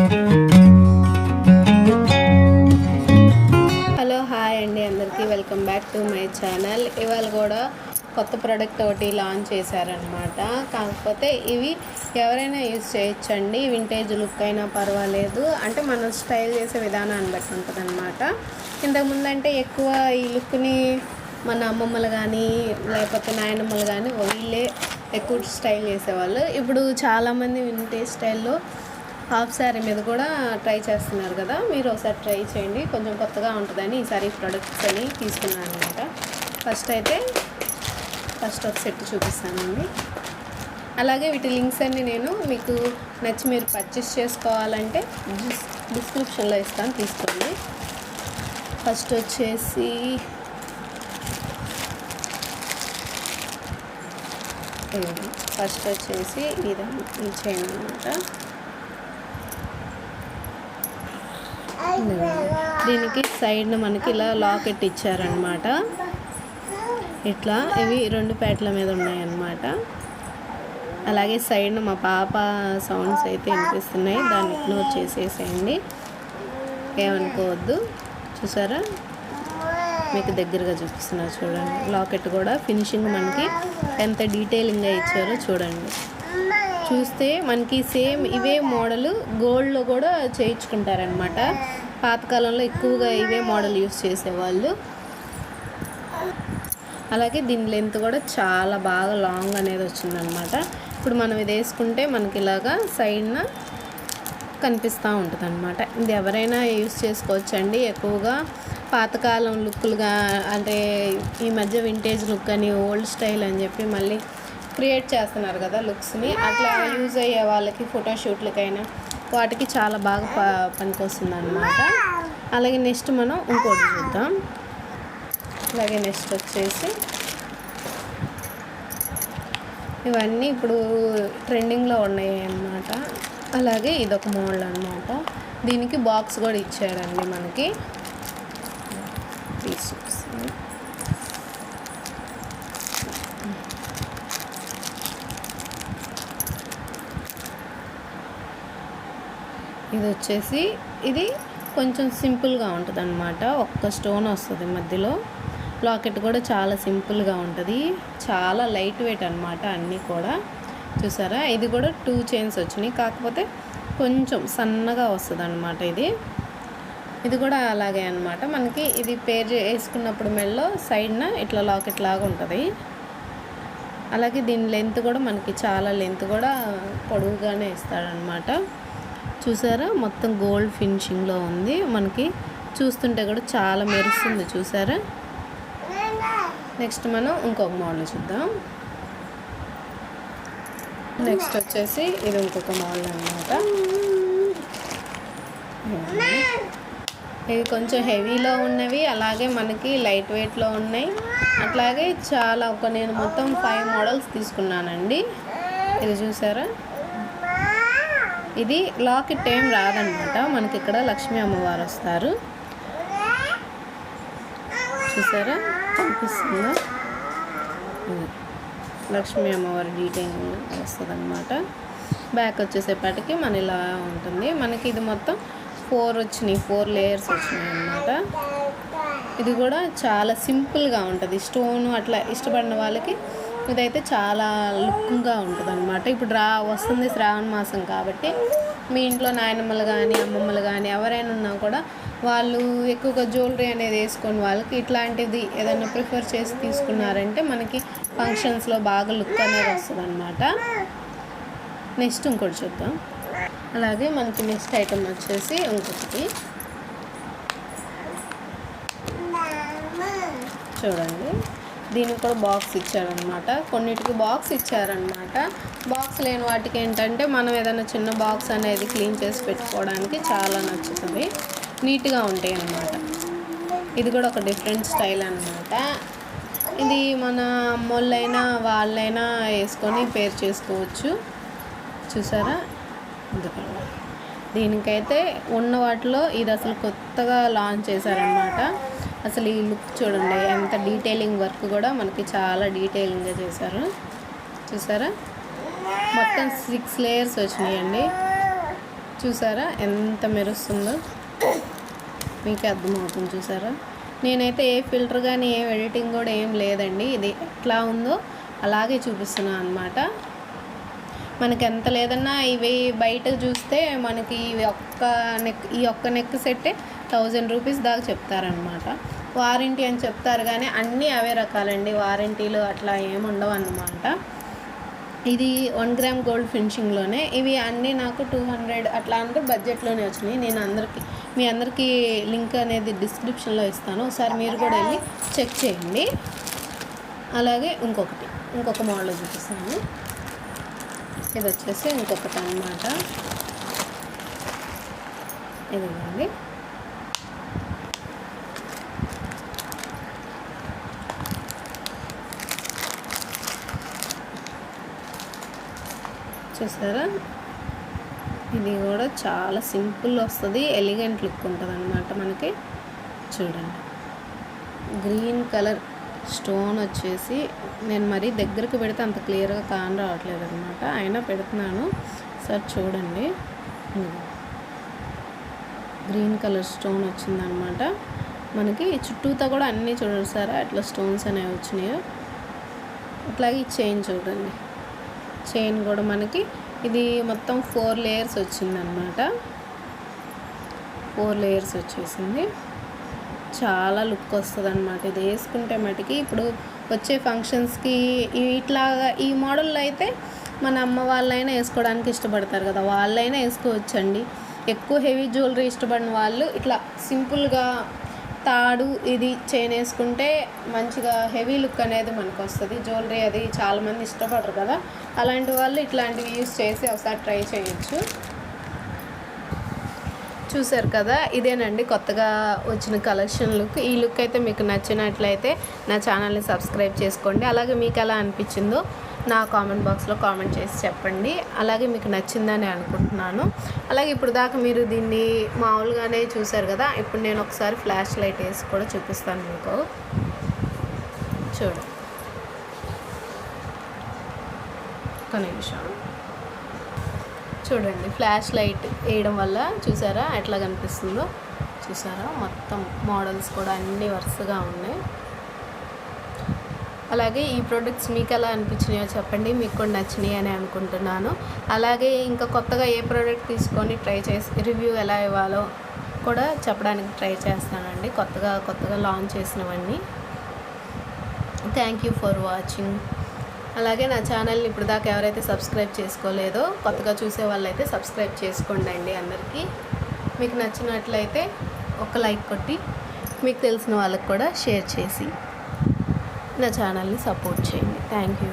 Hello hi అండి, అందరికీ welcome back to my channel. ఇవాళ కూడా కొత్త ప్రోడక్ట్ ఒకటి లాంచ్ చేశారనమాట. కాకపోతే ఇవి ఎవరైనా యూజ్ చేయొచ్చండి. వింటేజ్ లుక్ అయినా పర్వాలేదు, అంటే మనం స్టైల్ చేసే విధానాన్ని బట్టి ఉంటుంది అనమాట. ఇంతకుముందు అంటే ఎక్కువ ఈ లుక్ని మన అమ్మమ్మలు కానీ లేకపోతే నాయనమ్మలు కానీ వీళ్ళే ఎక్కువ స్టైల్ చేసేవాళ్ళు. ఇప్పుడు చాలామంది వింటేజ్ స్టైల్లో హాఫ్ శారీ మీద కూడా ట్రై చేస్తున్నారు కదా, మీరు ఒకసారి ట్రై చేయండి. కొంచెం కొత్తగా ఉంటుందని ఈసారి ప్రొడక్ట్స్ అని తీసుకున్నాను అనమాట. ఫస్ట్ ఒక సెట్ చూపిస్తానండి. అలాగే వీటి లింక్స్ అన్ని నేను మీకు నచ్చి మీరు పర్చేస్ చేసుకోవాలంటే డిస్క్రిప్షన్లో ఇస్తాను, తీసుకోండి. ఫస్ట్ వచ్చేసి ఈ చైన్ అనమాట. దీనికి సైడ్ మనకి ఇలా లాకెట్ ఇచ్చారనమాట. ఇట్లా ఇవి 2 పేటల మీద ఉన్నాయన్నమాట. అలాగే సైడ్ మా పాప సౌండ్స్ అయితే వినిపిస్తున్నాయి, దాన్ని ఇగ్నోర్ చేసేసేయండి, ఏమనుకోవద్దు. చూసారా, మీకు దగ్గరగా చూపిస్తున్నా చూడండి. లాకెట్ కూడా ఫినిషింగ్ మనకి ఎంత డీటెయిలింగ్గా ఇచ్చారో చూడండి. చూస్తే మనకి సేమ్ ఇవే మోడల్ గోల్డ్లో కూడా చేయించుకుంటారనమాట. పాతకాలంలో ఎక్కువగా ఇవే మోడల్ యూస్ చేసేవాళ్ళు. అలాగే దీని లెంత్ కూడా చాలా బాగా లాంగ్ అనేది వచ్చిందనమాట. ఇప్పుడు మనం ఇది వేసుకుంటే మనకి ఇలాగా సైడ్న కనిపిస్తూ ఉంటుంది అనమాట. ఇది ఎవరైనా యూస్ చేసుకోవచ్చండి. ఎక్కువగా పాతకాలం లుక్లుగా, అంటే ఈ మధ్య వింటేజ్ లుక్ అని ఓల్డ్ స్టైల్ అని చెప్పి మళ్ళీ క్రియేట్ చేస్తున్నారు కదా లుక్స్ని, అట్లా యూజ్ అయ్యే వాళ్ళకి ఫోటోషూట్లకైనా వాటికి చాలా బాగా పనికొస్తుంది అనమాట. అలాగే నెక్స్ట్ మనం ఇంకోటి చూద్దాం. అలాగే నెక్స్ట్ వచ్చేసి ఇవన్నీ ఇప్పుడు ట్రెండింగ్లో ఉన్నాయి అన్నమాట. అలాగే ఇదొక మోడల్ అనమాట. దీనికి బాక్స్ కూడా ఇచ్చాడండి మనకి. ఇది వచ్చేసి ఇది కొంచెం సింపుల్గా ఉంటుంది అనమాట. ఒక్క స్టోన్ వస్తుంది మధ్యలో. లాకెట్ కూడా చాలా సింపుల్గా ఉంటుంది, చాలా లైట్ వెయిట్ అనమాట అన్నీ కూడా. చూసారా, ఇది కూడా 2 చైన్స్ వచ్చినాయి, కాకపోతే కొంచెం సన్నగా వస్తుంది అనమాట. ఇది కూడా అలాగే అనమాట. మనకి ఇది పేర్ వేసుకున్నప్పుడు మెల్లో సైడ్న ఇట్లా లాకెట్ లాగా ఉంటుంది. అలాగే దీని లెంత్ కూడా మనకి చాలా లెంత్ కూడా పొడవుగానే ఇస్తాడనమాట. చూసారా, మొత్తం గోల్డ్ ఫినిషింగ్లో ఉంది. మనకి చూస్తుంటే కూడా చాలా మెరుస్తుంది. చూసారా. నెక్స్ట్ మనం ఇంకొక మోడల్ చూద్దాం. నెక్స్ట్ వచ్చేసి ఇది ఇంకొక మోడల్ అనమాట. ఇవి కొంచెం హెవీలో ఉన్నవి, అలాగే మనకి లైట్ వెయిట్లో ఉన్నాయి. అట్లాగే చాలా నేను మొత్తం 5 మోడల్స్ తీసుకున్నానండి. ఇది చూసారా, ఇది లాకెట్ ఏం రాదనమాట. మనకి ఇక్కడ లక్ష్మీ అమ్మవారు వస్తారు. చూసారా, కనిపిస్తుందా, లక్ష్మీ అమ్మవారి డీటెయిలింగ్ వస్తుంది అనమాట. బ్యాక్ వచ్చేసేపటికి మన ఇలా ఉంటుంది. మనకి ఇది మొత్తం 4 లేయర్స్ వచ్చినాయి అన్నమాట. ఇది కూడా చాలా సింపుల్గా ఉంటుంది. స్టోన్ అట్లా ఇష్టపడిన వాళ్ళకి ఇదైతే చాలా లుక్గా ఉంటుంది అనమాట. ఇప్పుడు వస్తుంది శ్రావణ మాసం కాబట్టి మీ ఇంట్లో నాయనమ్మలు కానీ అమ్మమ్మలు కానీ ఎవరైనా ఉన్నా కూడా వాళ్ళు ఎక్కువగా జ్యువెలరీ అనేది వేసుకొని వాళ్ళకి ఇట్లాంటిది ఏదైనా ప్రిఫర్ చేసి తీసుకున్నారంటే మనకి ఫంక్షన్స్లో బాగా లుక్ అనేది వస్తుంది అనమాట. నెక్స్ట్ ఇంకోటి చూద్దాం. అలాగే మనకి నెక్స్ట్ ఐటమ్ వచ్చేసి ఇంకొకటి చూడండి. దీనికి కూడా బాక్స్ ఇచ్చారనమాట. కొన్నిటికి బాక్స్ ఇచ్చారనమాట. బాక్స్ లేని వాటికి ఏంటంటే మనం ఏదైనా చిన్న బాక్స్ అనేది క్లీన్ చేసి పెట్టుకోవడానికి చాలా నచ్చుతుంది, నీట్గా ఉంటాయి అన్నమాట. ఇది కూడా ఒక డిఫరెంట్ స్టైల్ అనమాట. ఇది మన అమ్మోళ్ళైనా వాళ్ళైనా వేసుకొని పేర్ చేసుకోవచ్చు. చూసారా, దీనికైతే ఉన్న వాటిలో ఇది అసలు కొత్తగా లాంచ్ చేశారనమాట. అసలు ఈ లుక్ చూడండి, ఎంత డీటెయిలింగ్ వర్క్ కూడా మనకి చాలా డీటెయిలింగ్గా చేశారు. చూసారా, మొత్తం 6 లేయర్స్ వచ్చినాయండి. చూసారా ఎంత మెరుస్తుందో, మీకు అర్థమవుతుంది చూసారా. నేనైతే ఏ ఫిల్టర్ కానీ ఏ ఎడిటింగ్ కూడా ఏం లేదండి, ఇది ఎట్లా ఉందో అలాగే చూపిస్తున్నాను అనమాట. మనకి ఎంత లేదన్నా ఇవి బయట చూస్తే మనకి ఈ ఒక్క నెక్ సెట్టే 1000 రూపీస్ దాకా చెప్తారనమాట. వారంటీ అని చెప్తారు కానీ అన్నీ అవే రకాలండి, వారంటీలు అట్లా ఏముండవు అన్నమాట. ఇది 1 గ్రామ్ గోల్డ్ ఫినిషింగ్లోనే, ఇవి అన్నీ నాకు 200 అట్లా అంటే బడ్జెట్లోనే వచ్చినాయి. నేను మీ అందరికీ లింక్ అనేది డిస్క్రిప్షన్లో ఇస్తాను, ఒకసారి మీరు కూడా వెళ్ళి చెక్ చేయండి. అలాగే ఇంకొక మోడల్ చూపిస్తాను. ఇది వచ్చేసి ఇంకొకటి అన్నమాట. ఇదిగోండి, చూసారా. ఇది కూడా చాలా సింపుల్ వస్తుంది, ఎలిగెంట్ లుక్ ఉంటుంది అన్నమాట మనకి. చూడండి, గ్రీన్ కలర్ స్టోన్ వచ్చేసి నేను మరీ దగ్గరికి పెడితే అంత క్లియర్గా రావట్లేదు అనమాట, అయినా పెడుతున్నాను సార్. చూడండి, గ్రీన్ కలర్ స్టోన్ వచ్చిందనమాట మనకి. చుట్టూతా కూడా అన్నీ చూడండి సార్ అట్లా స్టోన్స్ అనేవి వచ్చినాయో. అట్లాగే ఈ చైన్ చూడండి, చైన్ కూడా మనకి ఇది మొత్తం 4 లేయర్స్ వచ్చిందనమాట. 4 లేయర్స్ వచ్చేసింది, చాలా లుక్ వస్తుంది అనమాట. ఇది వేసుకుంటే మటుకి ఇప్పుడు వచ్చే ఫంక్షన్స్కి ఇట్లాగా ఈ మోడల్లో అయితే మన అమ్మ వాళ్ళైనా వేసుకోవడానికి ఇష్టపడతారు కదా, వాళ్ళైనా వేసుకోవచ్చండి. ఎక్కువ హెవీ జ్యువెలరీ ఇష్టపడిన వాళ్ళు ఇట్లా సింపుల్గా తాడు ఇది చైన్ వేసుకుంటే మంచిగా హెవీ లుక్ అనేది మనకు వస్తుంది. జ్యువెలరీ అది చాలామంది ఇష్టపడరు కదా, అలాంటి వాళ్ళు ఇట్లాంటివి యూస్ చేసి ఒకసారి ట్రై చేయొచ్చు. చూసారు కదా, ఇదేనండి కొత్తగా వచ్చిన కలెక్షన్ లుక్. ఈ లుక్ అయితే మీకు నచ్చినట్లయితే నా ఛానల్ని సబ్స్క్రైబ్ చేసుకోండి. అలాగే మీకు ఎలా అనిపించిందో నా కామెంట్ బాక్స్లో కామెంట్ చేసి చెప్పండి. అలాగే మీకు నచ్చిందని అనుకుంటున్నాను. అలాగే ఇప్పుడు దాకా మీరు దీన్ని మామూలుగానే చూసారు కదా, ఇప్పుడు నేను ఒకసారి ఫ్లాష్ లైట్ వేసి కూడా చూపిస్తాను మీకు. చూడండి, ఒక నిమిషం చూడండి, ఫ్లాష్ లైట్ వేయడం వల్ల చూసారా ఎట్లా కనిపిస్తుందో. చూసారా, మొత్తం మోడల్స్ కూడా అన్నీ వరుసగా ఉన్నాయి. అలాగే ఈ ప్రోడక్ట్స్ మీకు ఎలా అనిపించినాయో చెప్పండి, మీకు కూడా నచ్చినాయి అని అనుకుంటున్నాను. అలాగే ఇంకా కొత్తగా ఏ ప్రోడక్ట్ తీసుకొని ట్రై చేసి రివ్యూ ఎలా ఇవ్వాలో కూడా చెప్పడానికి ట్రై చేస్తానండి, కొత్తగా లాంచ్ చేసినవన్నీ. Thank you for watching. అలాగే నా ఛానల్ని ఇప్పుడు దాకా ఎవరైతే సబ్స్క్రైబ్ చేసుకోలేదో కొత్తగా చూసే వాళ్ళైతే సబ్స్క్రైబ్ చేసుకోండి అండి. అందరికీ మీకు నచ్చినట్లయితే ఒక లైక్ కొట్టి మీకు తెలిసిన వాళ్ళకి కూడా షేర్ చేసి నా ఛానల్ని సపోర్ట్ చేయండి. Thank you.